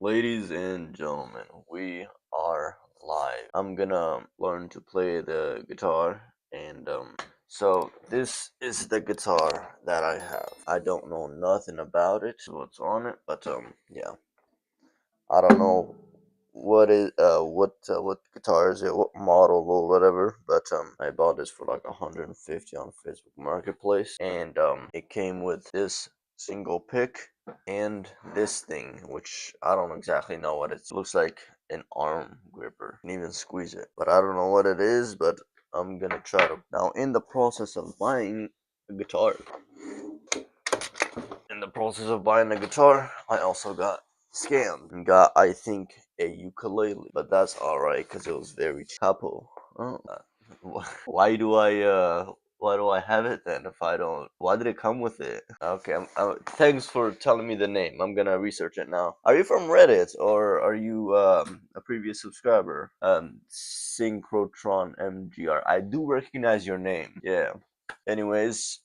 Ladies and gentlemen, we are live. I'm gonna learn to play the guitar, and so this is the guitar that I have. I don't know nothing about it, what's on it, but yeah, I don't know what guitar is it, what model or whatever, but I bought this for like 150 on Facebook Marketplace, and it came with this single pick and this thing, which I don't exactly know what it looks like. An arm gripper. You can even squeeze it, but I don't know what it is. But I'm gonna try to. Now, in the process of buying a guitar, I also got scammed and got, I think, a ukulele, but that's all right because it was very chapo. Oh, why do I have it then if I don't? Why did it come with it? Okay, thanks for telling me the name. I'm gonna research it now. Are you from Reddit or are you a previous subscriber? Synchrotron MGR. I do recognize your name. Yeah. Anyways,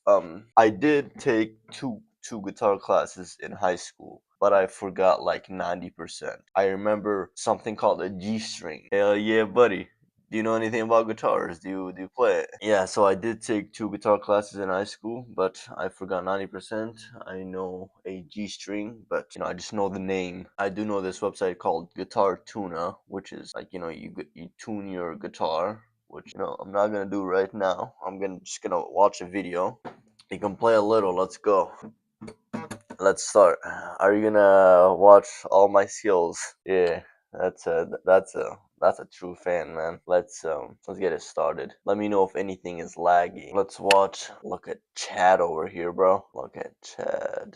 I did take two guitar classes in high school, but I forgot like 90%. I remember something called a G string. Hell yeah, buddy. Do you know anything about guitars? Do you play it? Yeah, so I did take two guitar classes in high school, but I forgot 90%. I know a G string, but I just know the name. I do know this website called Guitar Tuna, which is like, you tune your guitar, which I'm not gonna do right now. I'm gonna just gonna watch a video. You can play a little. Let's go. Let's start. Are you gonna watch all my skills? Yeah, that's a true fan, man. Let's get it started. Let me know if anything is laggy. Let's watch. Look at Chad over here, bro. Look at Chad.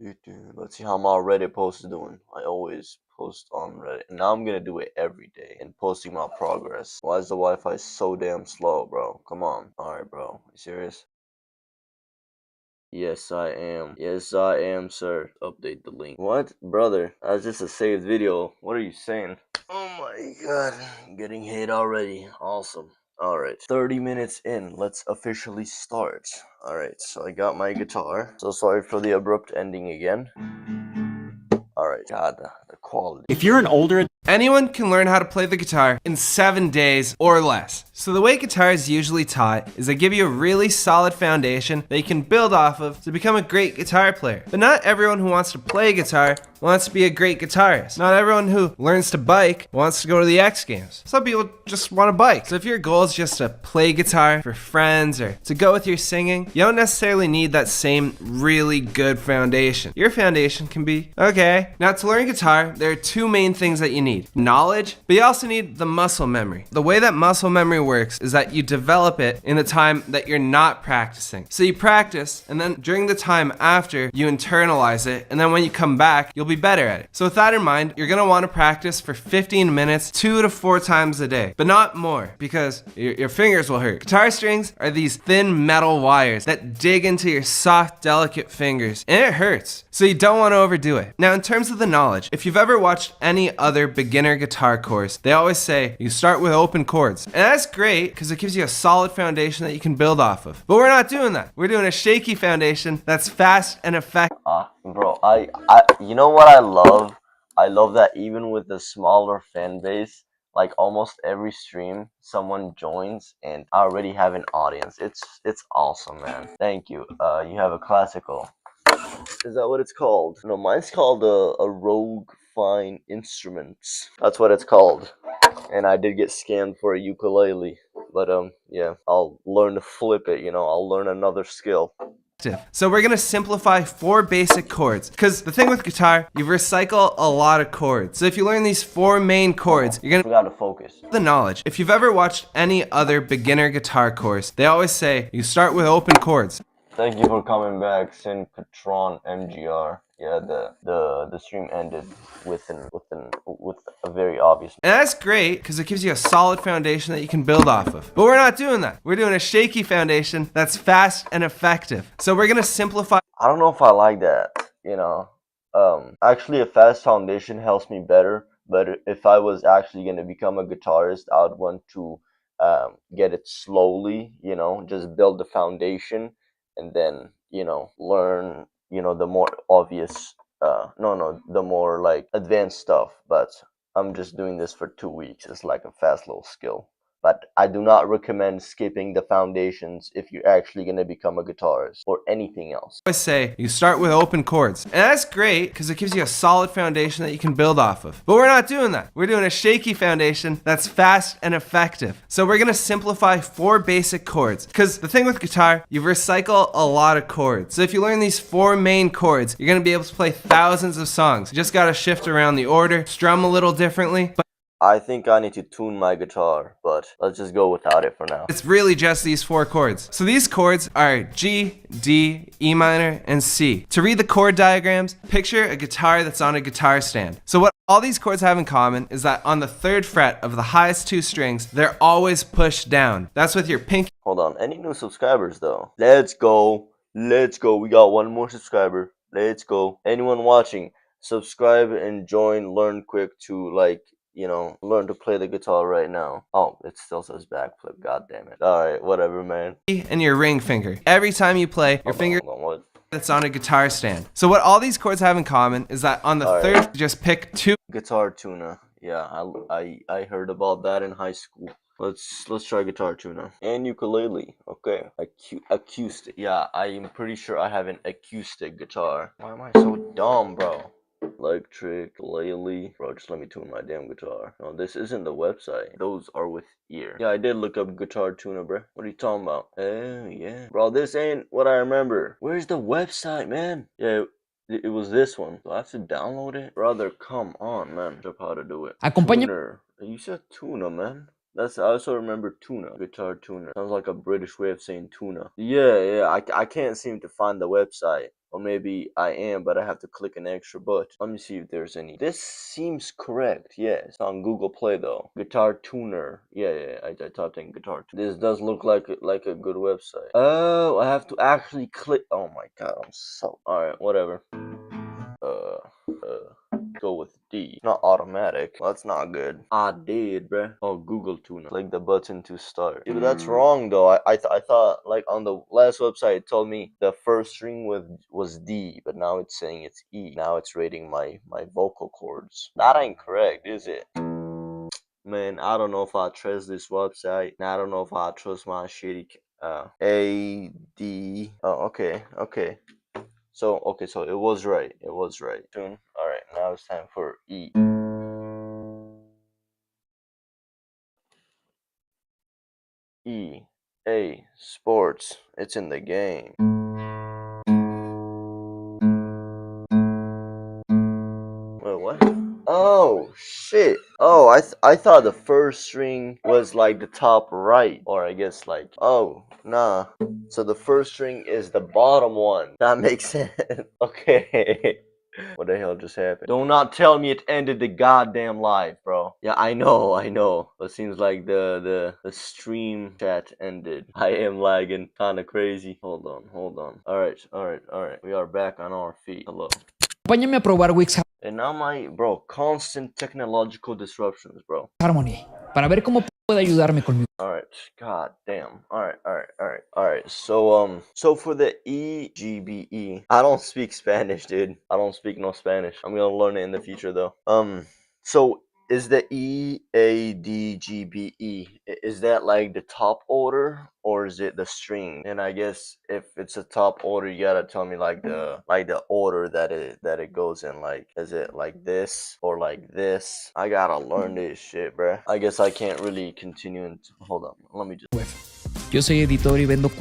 Let's see how my Reddit post is doing. I always post on Reddit. And now I'm gonna do it every day and posting my progress. Why is the Wi-Fi so damn slow, bro? Come on. Alright, bro. You serious? Yes, I am. Yes, I am, sir. Update the link. What? Brother, that's just a saved video. What are you saying? Oh my god. Getting hate already. Awesome. Alright, 30 minutes in. Let's officially start. Alright, so I got my guitar. So sorry for the abrupt ending again. Alright, god, the quality. If you're an older, anyone can learn how to play the guitar in 7 days or less. So the way guitar is usually taught is they give you a really solid foundation that you can build off of to become a great guitar player. But not everyone who wants to play guitar wants to be a great guitarist. Not everyone who learns to bike wants to go to the X Games. Some people just want to bike. So if your goal is just to play guitar for friends or to go with your singing, you don't necessarily need that same really good foundation. Your foundation can be okay. Now, to learn guitar, there are two main things that you need: knowledge, but you also need the muscle memory. The way that muscle memory works is that you develop it in the time that you're not practicing. So you practice, and then during the time after, you internalize it, and then when you come back, you'll be better at it. So with that in mind, you're gonna want to practice for 15 minutes, 2 to 4 times a day, but not more, because your fingers will hurt. Guitar strings are these thin metal wires that dig into your soft, delicate fingers, and it hurts. So you don't want to overdo it. Now, in terms of the knowledge, if you've ever watched any other beginner guitar course, they always say you start with open chords. And that's great because it gives you a solid foundation that you can build off of. But we're not doing that. We're doing a shaky foundation that's fast and effective. Bro, you know what I love? I love that even with the smaller fan base, like almost every stream, someone joins and I already have an audience. It's awesome, man. Thank you. You have a classical. Is that what it's called? No, mine's called a Rogue Fine Instruments. That's what it's called. And I did get scammed for a ukulele. But yeah, I'll learn to flip it, I'll learn another skill. So we're gonna simplify 4 basic chords, because the thing with guitar, you recycle a lot of chords. So if you learn these 4 main chords, you're gonna forgot to focus. The knowledge. If you've ever watched any other beginner guitar course, they always say you start with open chords. Thank you for coming back, Synchrotron MGR. Yeah, the stream ended with a very obvious. And that's great because it gives you a solid foundation that you can build off of. But we're not doing that. We're doing a shaky foundation that's fast and effective. So we're gonna simplify. I don't know if I like that. Actually, a fast foundation helps me better. But if I was actually gonna become a guitarist, I would want to get it slowly. Just build the foundation and then learn the more obvious no, the more like advanced stuff. But I'm just doing this for 2 weeks. It's like a fast little skill. But I do not recommend skipping the foundations if you're actually gonna become a guitarist or anything else. I say you start with open chords. And that's great because it gives you a solid foundation that you can build off of. But we're not doing that. We're doing a shaky foundation that's fast and effective. So we're gonna simplify 4 basic chords. Because the thing with guitar, you recycle a lot of chords. So if you learn these 4 main chords, you're gonna be able to play thousands of songs. You just gotta shift around the order, strum a little differently. But I think I need to tune my guitar, but let's just go without it for now. it's really just these 4 chords. So these chords are G, D, E minor, and C. To read the chord diagrams, picture a guitar that's on a guitar stand. So what all these chords have in common is that on the 3rd fret of the highest 2 strings, they're always pushed down. That's with your pinky. Hold on, any new subscribers though? Let's go. Let's go. We got 1 more subscriber. Let's go. Anyone watching, subscribe and join Learn Quick to learn to play the guitar right now. Oh, it still says backflip. God damn it. Alright, whatever, man. And your ring finger. Every time you play, your finger Hold on, what? that's on a guitar stand. So what all these chords have in common is that on the 3rd, you just pick 2. Guitar tuner. Yeah, I heard about that in high school. Let's try guitar tuner and ukulele. Okay, acoustic. Yeah, I am pretty sure I have an acoustic guitar. Why am I so dumb, bro? Electric, ukulele. Bro, just let me tune my damn guitar. No, this isn't the website. Those are with ear. Yeah, I did look up guitar tuner, bro. What are you talking about? Oh, yeah. Bro, this ain't what I remember. Where's the website, man? Yeah, it was this one. Do I have to download it? Brother, come on, man. Up how to do it. Tuner. You said tuna, man. I also remember tuna. Guitar tuner. Sounds like a British way of saying tuna. Yeah. I can't seem to find the website. Or maybe I am, but I have to click an extra button. Let me see if there's any. This seems correct. Yeah, it's on Google Play though. Guitar tuner. Yeah. I typed in guitar tuner. This does look like a good website. Oh, I have to actually click. Oh my god, I'm so. Alright, whatever. Go with D. Not automatic. That's not good. I did, bruh. Oh, Google tuner. Click the button to start. Yeah, but that's wrong though. I thought like on the last website it told me the first string was D, but now it's saying it's E. Now it's rating my vocal cords. That ain't correct, is it? Man, I don't know if I trust this website. And I don't know if I trust my shitty A D. Oh, okay. So it was right. Tune. All right, now it's time for E. E. A. Sports. It's in the game. Wait, what? Oh shit. Oh, I thought the first string was like the top right, or I guess like. Oh, nah. So the first string is the bottom one. That makes sense. Okay. What the hell just happened? Do not tell me it ended the goddamn live, bro. Yeah, I know. But seems like the stream chat ended. I am lagging kinda crazy. Hold on. Alright. We are back on our feet. Hello. Acompáñame a probar Wix And now constant technological disruptions, bro. Harmony para ver cómo puede ayudarme con mi. Alright, god damn. Alright. So for the EGBE, I don't speak Spanish, dude. I don't speak no Spanish. I'm gonna learn it in the future though. So is the EADGBE, is that like the top order or is it the string? And I guess if it's a top order, you gotta tell me like the order that it goes in. Like, is it like this or like this? I gotta learn this shit, bruh. I guess I can't really continue. Hold on, let me just. Yo soy editor y vendo.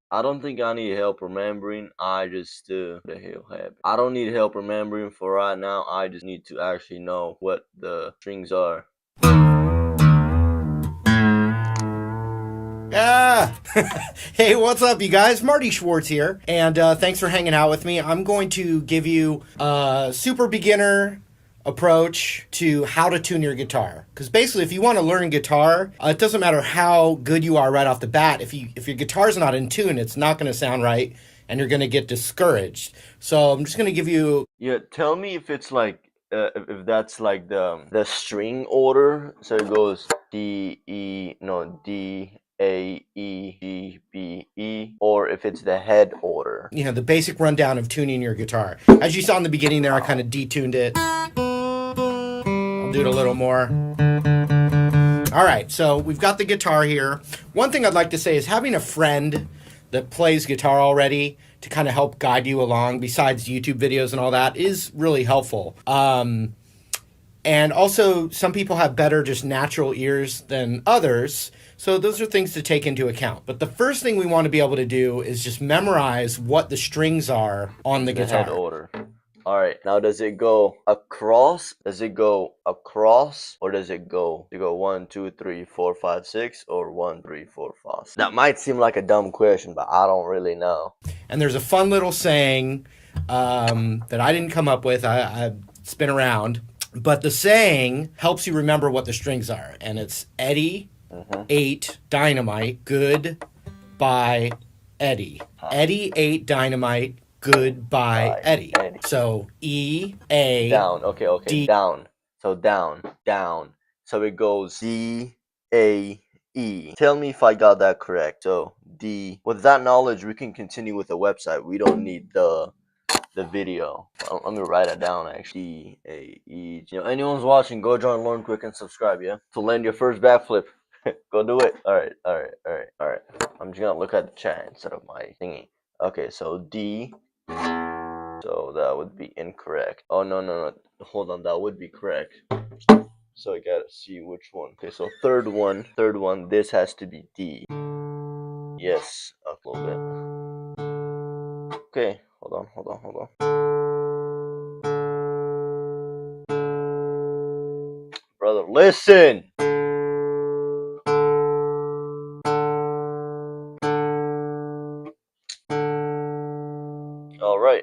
I don't think I need help remembering. I just the hell happened. I don't need help remembering for right now. I just need to actually know what the strings are. Hey, what's up, you guys? Marty Schwartz here, and thanks for hanging out with me. I'm going to give you a super beginner approach to how to tune your guitar. Because basically, if you want to learn guitar, it doesn't matter how good you are right off the bat. If your guitar's not in tune, it's not going to sound right, and you're going to get discouraged. So I'm just going to give you. Yeah, tell me if it's like if that's like the string order. So it goes D, E, no D, A, E, G, B, E, or if it's the head order. You know, the basic rundown of tuning your guitar. As you saw in the beginning there, I kind of detuned it. I'll do it a little more. All right, so we've got the guitar here. One thing I'd like to say is having a friend that plays guitar already to kind of help guide you along, besides YouTube videos and all that, is really helpful. And also, some people have better just natural ears than others, so those are things to take into account. But the first thing we want to be able to do is just memorize what the strings are on the guitar. Head order. All right, now does it go across? Does it go across, or does it go 1, 2, 3, 4, 5, 6, or 1, 3, 4, 5? That might seem like a dumb question, but I don't really know. And there's a fun little saying that I didn't come up with. It's been around. But the saying helps you remember what the strings are. And it's Eddie, 8, dynamite, good, by Eddie. Eddie, 8, dynamite, good, by Eddie. So E, A, down. Okay, D. down. So down. So it goes D, A, E. Tell me if I got that correct. So D. With that knowledge, we can continue with the website. We don't need the video. Well, let me write it down actually. D, A, E. You know, anyone's watching, go join Learn Quick and subscribe, yeah? To land your first backflip. Go do it. Alright. I'm just gonna look at the chat instead of my thingy. Okay, so D. So that would be incorrect. Oh, no. Hold on, that would be correct. So I gotta see which one. Okay, so third one, this has to be D. Yes, up a little bit. Okay, hold on. Brother, listen!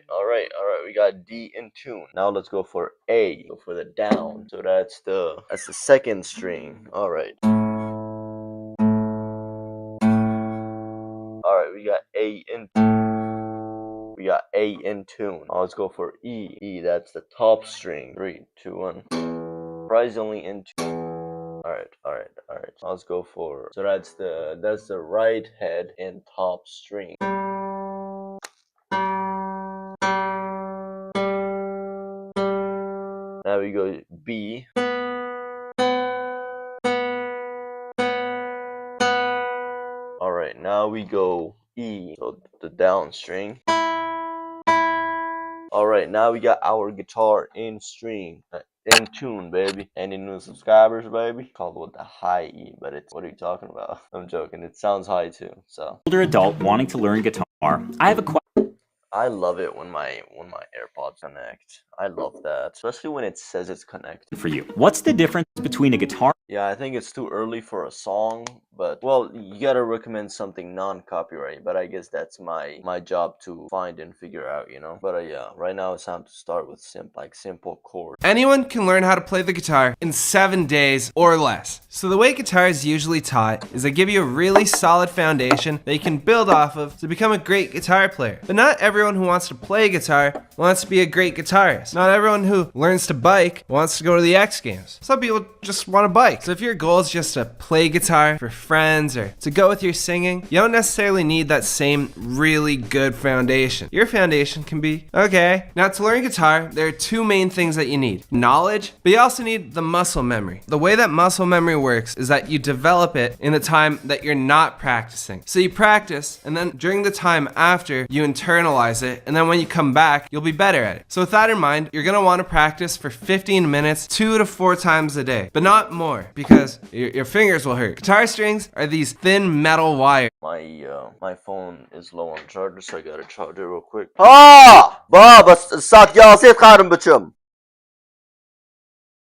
Alright. We got D in tune. Now let's go for A. Go for the down. So that's the second string. Alright, we got A in tune. Now let's go for E. E, that's the top string. 3, 2, 1. Surprisingly in tune. Alright. Now let's go for, so that's the right head and top string. Now we go B. Alright, now we go E, so the down string. Alright, now we got our guitar in tune, baby. Any new subscribers, baby? Called with the high E, but it's, what are you talking about? I'm joking, it sounds high too, so. Older adult wanting to learn guitar. I have a question. I love it when my AirPods connect. I love that, especially when it says it's connected. For you, what's the difference between a guitar? Yeah, I think it's too early for a song, but well, you gotta recommend something non-copyright. But I guess that's my job to find and figure out, you know. But yeah, right now it's time to start with simple chords. Anyone can learn how to play the guitar in 7 days or less. So the way guitar is usually taught is they give you a really solid foundation that you can build off of to become a great guitar player. But not everyone who wants to play guitar wants to be a great guitarist. Not everyone who learns to bike wants to go to the X Games. Some people just want to bike. So if your goal is just to play guitar for friends or to go with your singing, you don't necessarily need that same really good foundation. Your foundation can be okay. Now, to learn guitar, there are 2 main things that you need. Knowledge, but you also need the muscle memory. The way that muscle memory works is that you develop it in the time that you're not practicing. So you practice, and then during the time after, you internalize it, and then when you come back, you'll be better at it. So with that in mind, you're gonna want to practice for 15 minutes, 2 to 4 times a day, but not more, because your fingers will hurt. Guitar strings are these thin metal wires. My phone is low on charger, so I gotta charge it real quick. Baba, sak ya sef karim bichum.